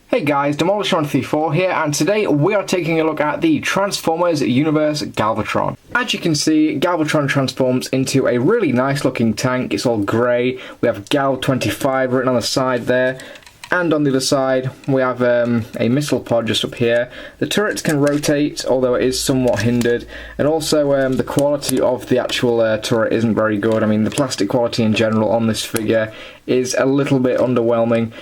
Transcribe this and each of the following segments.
Hey guys, Demolisher134 here, and today we are taking a look at the Transformers Universe Galvatron. As you can see, Galvatron transforms into a really nice looking tank. It's all grey. We have Gal25 written on the side there, and on the other side we have a missile pod just up here. The turrets can rotate, although it is somewhat hindered, and also the quality of the actual turret isn't very good. I mean, the plastic quality in general on this figure is a little bit underwhelming.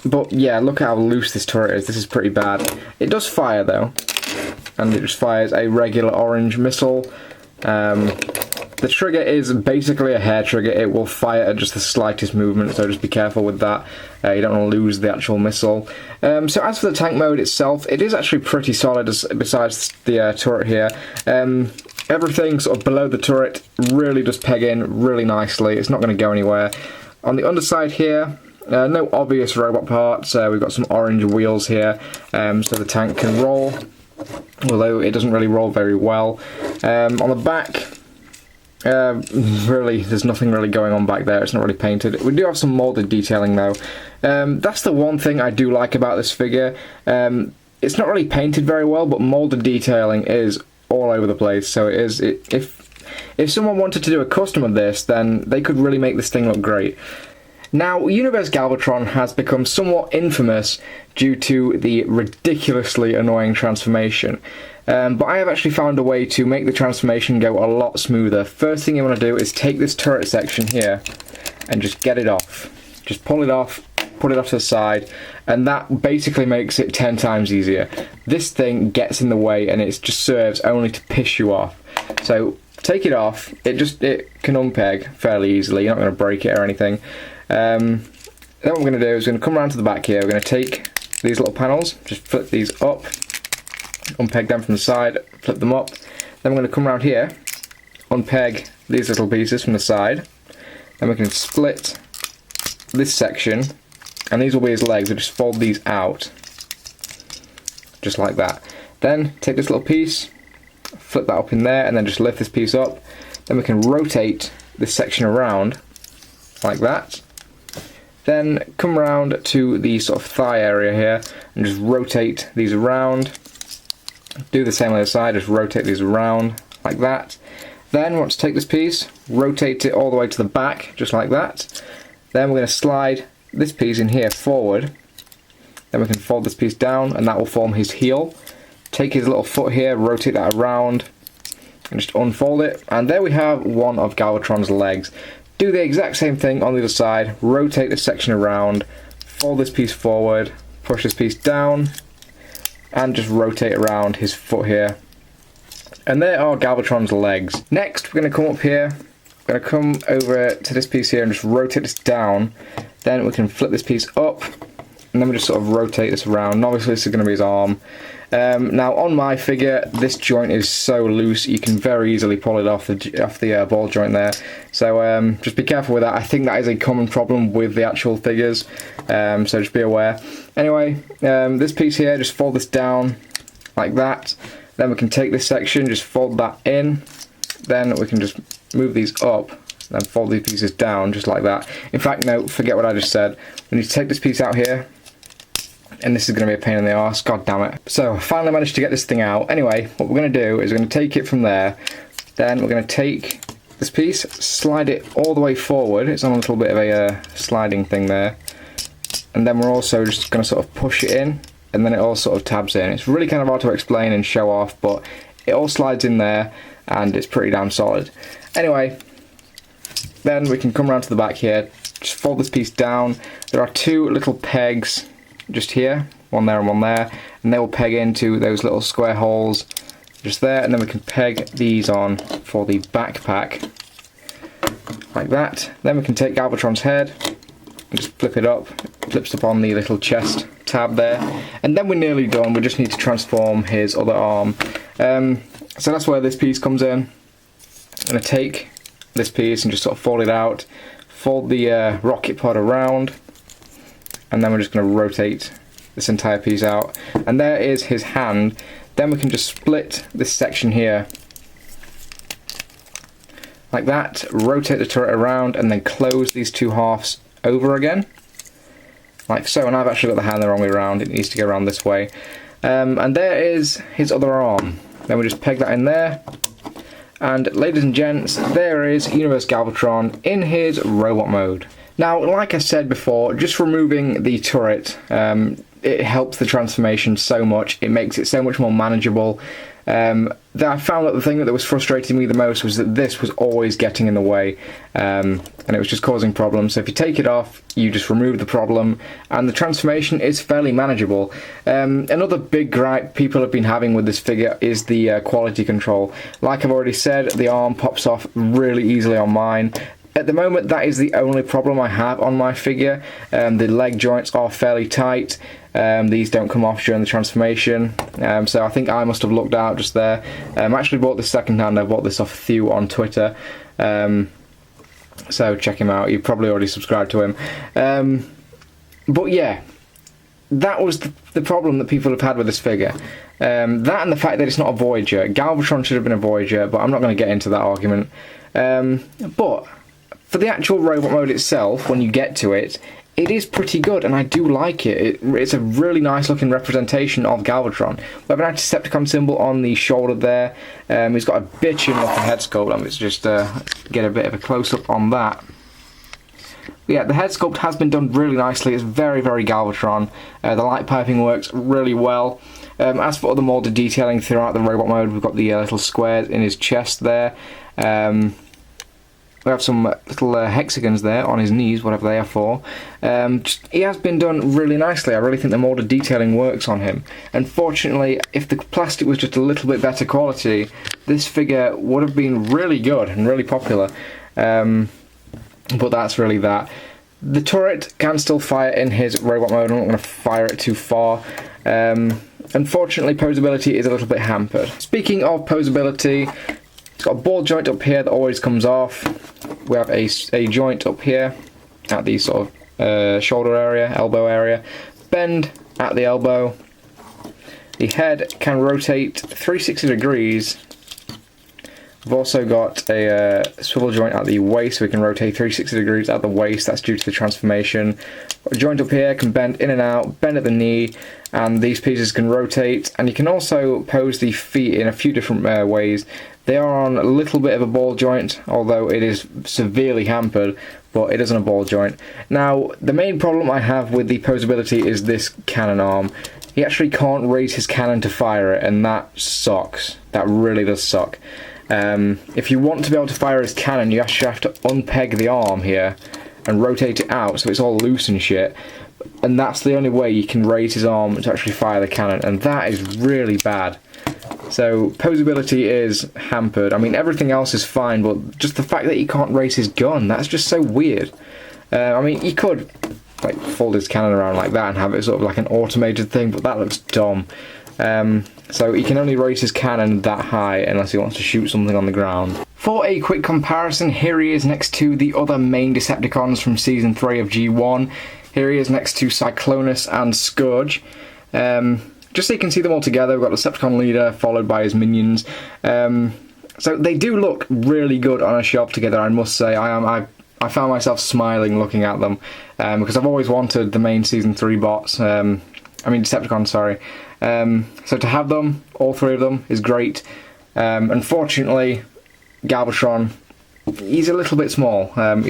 But yeah, look at how loose this turret is. This is pretty bad. It does fire though, and it just fires a regular orange missile. The trigger is basically a hair trigger. It will fire at just the slightest movement, so just be careful with that. You don't want to lose the actual missile. So as for the tank mode itself, it is actually pretty solid besides the turret here. Everything sort of below the turret really does peg in really nicely. It's not going to go anywhere. On the underside here, no obvious robot parts. We've got some orange wheels here, so the tank can roll, although it doesn't really roll very well. On the back, really, there's nothing really going on back there. It's not really painted. We do have some molded detailing though. That's the one thing I do like about this figure. It's not really painted very well, but molded detailing is all over the place. So if someone wanted to do a custom of this, then they could really make this thing look great. Now, Universe Galvatron has become somewhat infamous due to the ridiculously annoying transformation. But I have actually found a way to make the transformation go a lot smoother. First thing you want to do is take this turret section here and just get it off. Just pull it off, put it off to the side, and that basically makes it 10 times easier. This thing gets in the way and it just serves only to piss you off. So take it off. It can unpeg fairly easily. You're not going to break it or anything. Then what we're going to do is we're going to come around to the back here. We're going to take these little panels, just flip these up, unpeg them from the side, flip them up. Then we're going to come around here, unpeg these little pieces from the side. Then we can split this section, and these will be his legs. We'll just fold these out, just like that. Then take this little piece, flip that up in there, and then just lift this piece up. Then we can rotate this section around, like that. Then come around to the sort of thigh area here and just rotate these around. Do the same on the other side, just rotate these around like that. Then once take this piece, rotate it all the way to the back, just like that. Then we're going to slide this piece in here forward. Then we can fold this piece down and that will form his heel. Take his little foot here, rotate that around and just unfold it. And there we have one of Galvatron's legs. Do the exact same thing on the other side, rotate this section around, fold this piece forward, push this piece down, and just rotate around his foot here. And there are Galvatron's legs. Next, we're going to come up here, we're going to come over to this piece here and just rotate this down. Then we can flip this piece up, and then we just sort of rotate this around. And obviously this is going to be his arm. Now on my figure, this joint is so loose you can very easily pull it off the ball joint there. So just be careful with that. I think that is a common problem with the actual figures, so just be aware. Anyway, this piece here, just fold this down like that. Then we can take this section, just fold that in. Then we can just move these up, then fold these pieces down just like that. In fact, no, forget what I just said. We need to take this piece out here. And this is going to be a pain in the arse, god damn it. So I finally managed to get this thing out. Anyway, what we're going to do is we're going to take it from there. Then we're going to take this piece, slide it all the way forward. It's on a little bit of a sliding thing there. And then we're also just going to sort of push it in, and then it all sort of tabs in. It's really kind of hard to explain and show off, but it all slides in there and it's pretty damn solid. Anyway, then we can come around to the back here, just fold this piece down. There are two little pegs just here, one there and one there, and they will peg into those little square holes just there, and then we can peg these on for the backpack like that. Then we can take Galvatron's head and just flip it up. It flips up on the little chest tab there, and then we're nearly done. We just need to transform his other arm. So that's where this piece comes in. I'm going to take this piece and just sort of fold it out, fold the rocket pod around, and then we're just going to rotate this entire piece out, and there is his hand. Then we can just split this section here like that, rotate the turret around, and then close these two halves over again. like so, and I've actually got the hand the wrong way around. It needs to go around this way. And there is his other arm. Then we just peg that in there. And ladies and gents, there is Universe Galvatron in his robot mode. Now, like I said before, just removing the turret, it helps the transformation so much. It makes it so much more manageable. That I found that the thing that was frustrating me the most was that this was always getting in the way, and it was just causing problems. So if you take it off, you just remove the problem, and the transformation is fairly manageable. Another big gripe people have been having with this figure is the quality control. Like I've already said, the arm pops off really easily on mine. At the moment, that is the only problem I have on my figure. The leg joints are fairly tight. These don't come off during the transformation, so I think I must have lucked out just there. I actually bought this second hand. I bought this off Thew on Twitter, so check him out. You've probably already subscribed to him. But yeah, that was the problem that people have had with this figure. That and the fact that it's not a Voyager. Galvatron should have been a Voyager, but I'm not going to get into that argument. But for the actual robot mode itself, when you get to it, it is pretty good, and I do like it. It's a really nice looking representation of Galvatron. We have an Antidecepticon symbol on the shoulder there. He's got a bitchin' looking head sculpt. Let's just get a bit of a close-up on that. But yeah, the head sculpt has been done really nicely. It's very, very Galvatron. The light piping works really well. As for other molded detailing throughout the robot mode, we've got the little squares in his chest there. We have some little hexagons there on his knees, whatever they are for. He has been done really nicely. I really think the molded detailing works on him. Unfortunately, if the plastic was just a little bit better quality, this figure would have been really good and really popular. But that's really that. The turret can still fire in his robot mode. I'm not going to fire it too far. Unfortunately, Poseability is a little bit hampered. Speaking of Poseability, it's got a ball joint up here that always comes off. We have a joint up here at the sort of shoulder area, elbow area. Bend at the elbow. The head can rotate 360 degrees. We've also got a swivel joint at the waist, so we can rotate 360 degrees at the waist. That's due to the transformation. A joint up here can bend in and out, bend at the knee, and these pieces can rotate. And you can also pose the feet in a few different ways. They are on a little bit of a ball joint, although it is severely hampered, but it isn't a ball joint. Now, the main problem I have with the Poseability is this cannon arm. He actually can't raise his cannon to fire it, and that sucks. That really does suck. If you want to be able to fire his cannon, you actually have to unpeg the arm here and rotate it out so it's all loose and shit. And that's the only way you can raise his arm to actually fire the cannon, and that is really bad. So Poseability is hampered. I mean, everything else is fine, but just the fact that he can't raise his gun, that's just so weird. I mean, he could like fold his cannon around like that and have it sort of like an automated thing, but that looks dumb. So he can only raise his cannon that high unless he wants to shoot something on the ground. For a quick comparison, here he is next to the other main Decepticons from Season 3 of G1. Here he is next to Cyclonus and Scourge. Just so you can see them all together, we've got the Decepticon leader followed by his minions. So they do look really good on a shelf together, I must say. I found myself smiling looking at them, because I've always wanted the main Season 3 bots. Decepticons, sorry. So to have them, all three of them, is great. Unfortunately, Galvatron, he's a little bit small. I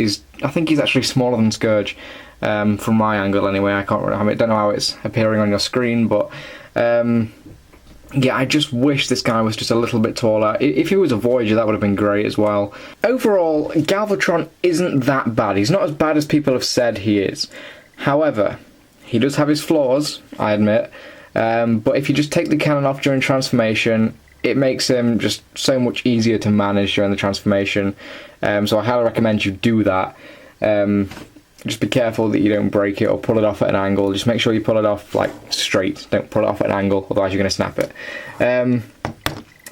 think he's actually smaller than Scourge, from my angle anyway. I don't know how it's appearing on your screen, but yeah, I just wish this guy was just a little bit taller. If he was a Voyager, that would have been great as well. Overall, Galvatron isn't that bad. He's not as bad as people have said he is. However, he does have his flaws, I admit. But if you just take the cannon off during transformation, it makes him just so much easier to manage during the transformation. So I highly recommend you do that. Just be careful that you don't break it or pull it off at an angle. Just make sure you pull it off like straight. Don't pull it off at an angle, otherwise you're going to snap it.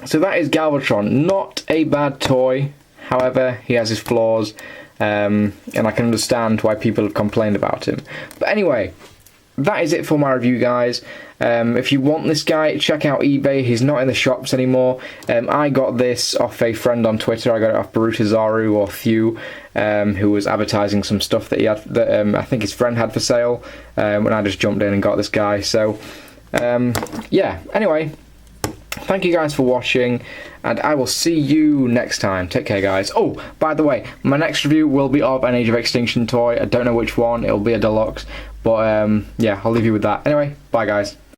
So that is Galvatron. Not a bad toy. However, he has his flaws. And I can understand why people have complained about him. But anyway, that is it for my review, guys. If you want this guy, check out eBay. He's not in the shops anymore. I got this off a friend on Twitter. I got it off Barutazaru or Thew, who was advertising some stuff that he had, that I think his friend had for sale, when I just jumped in and got this guy. So yeah, anyway, thank you guys for watching, and I will see you next time. Take care, guys. Oh, by the way, my next review will be of an Age of Extinction toy. I don't know which one. It'll be a deluxe, but yeah, I'll leave you with that. Anyway, bye, guys.